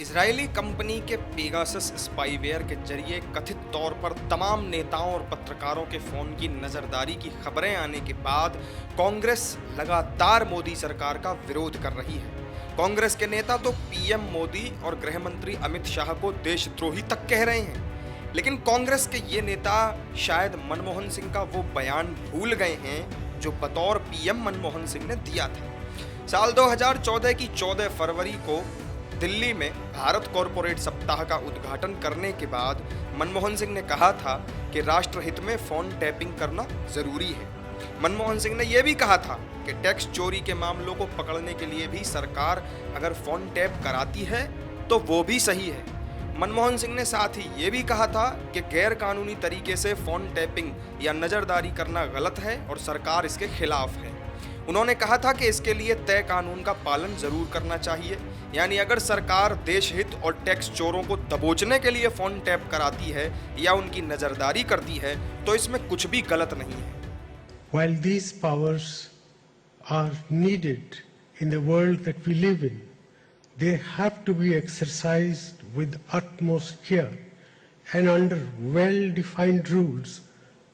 Israeli company के Pegasus spyware के जरिए कथित तौर पर तमाम नेताओं और पत्रकारों के फोन की नजरदारी की खबरें आने के बाद कांग्रेस लगातार मोदी सरकार का विरोध कर रही है। कांग्रेस के नेता तो पीएम मोदी और गृह मंत्री अमित शाह को देशद्रोही तक कह रहे हैं, लेकिन कांग्रेस के ये नेता शायद मनमोहन सिंह का वो बयान भूल गए हैं जो बतौर पीएम मनमोहन सिंह ने दिया था। साल 2014 की 14 फरवरी को दिल्ली में भारत कॉरपोरेट सप्ताह का उद्घाटन करने के बाद मनमोहन सिंह ने कहा था कि राष्ट्रहित में फोन टैपिंग करना जरूरी है। मनमोहन सिंह ने यह भी कहा था कि टैक्स चोरी के मामलों को पकड़ने के लिए भी सरकार अगर फोन टैप कराती है तो वो भी सही है। मनमोहन सिंह ने साथ ही ये भी कहा था कि गैर कानूनी तरीके से फोन टैपिंग या नजरदारी करना गलत है और सरकार इसके खिलाफ है। उन्होंने कहा था कि इसके लिए तय कानून का पालन जरूर करना चाहिए, यानी अगर सरकार देश हित और टैक्स चोरों को दबोचने के लिए फोन टैप कराती है या उनकी नजरदारी करती है तो इसमें कुछ भी गलत नहीं है। While these powers are needed in the world that we live in, they have to be exercised with utmost care and under well-defined rules,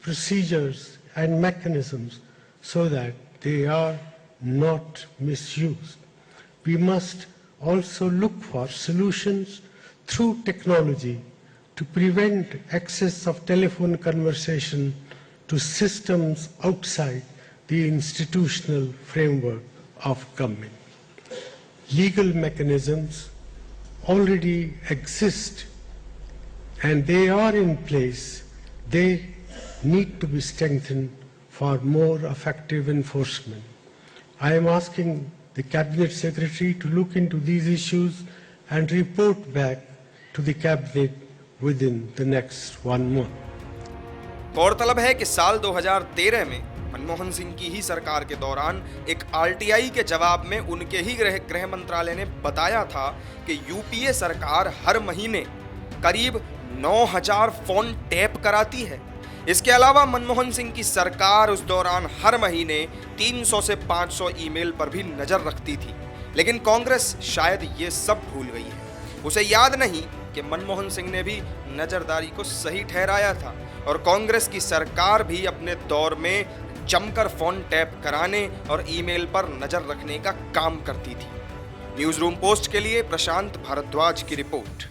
procedures and mechanisms so that they are not misused. We must also look for solutions through technology to prevent access of telephone conversation to systems outside the institutional framework of government. Legal mechanisms already exist and they are in place. They need to be strengthened for more effective enforcement. I am asking the Cabinet Secretary to look into these issues and report back to the Cabinet within the next 1 month. गौरतलब है कि साल 2013 में मनमोहन सिंह की ही सरकार के दौरान एक आरटीआई के जवाब में उनके ही गृह मंत्रालय ने बताया था कि यूपीए सरकार हर महीने करीब 9000 फोन टैप कराती है। इसके अलावा मनमोहन सिंह की सरकार उस दौरान हर महीने 300 से 500 ईमेल पर भी नजर रखती थी, लेकिन कांग्रेस शायद ये सब भूल गई है। उसे याद नहीं कि मनमोहन सिंह ने भी नजरदारी को सही ठहराया था और कांग्रेस की सरकार भी अपने दौर में जमकर फोन टैप कराने और ईमेल पर नजर रखने का काम करती थी। न्यूज़ रूम पोस्ट के लिए प्रशांत भारद्वाज की रिपोर्ट।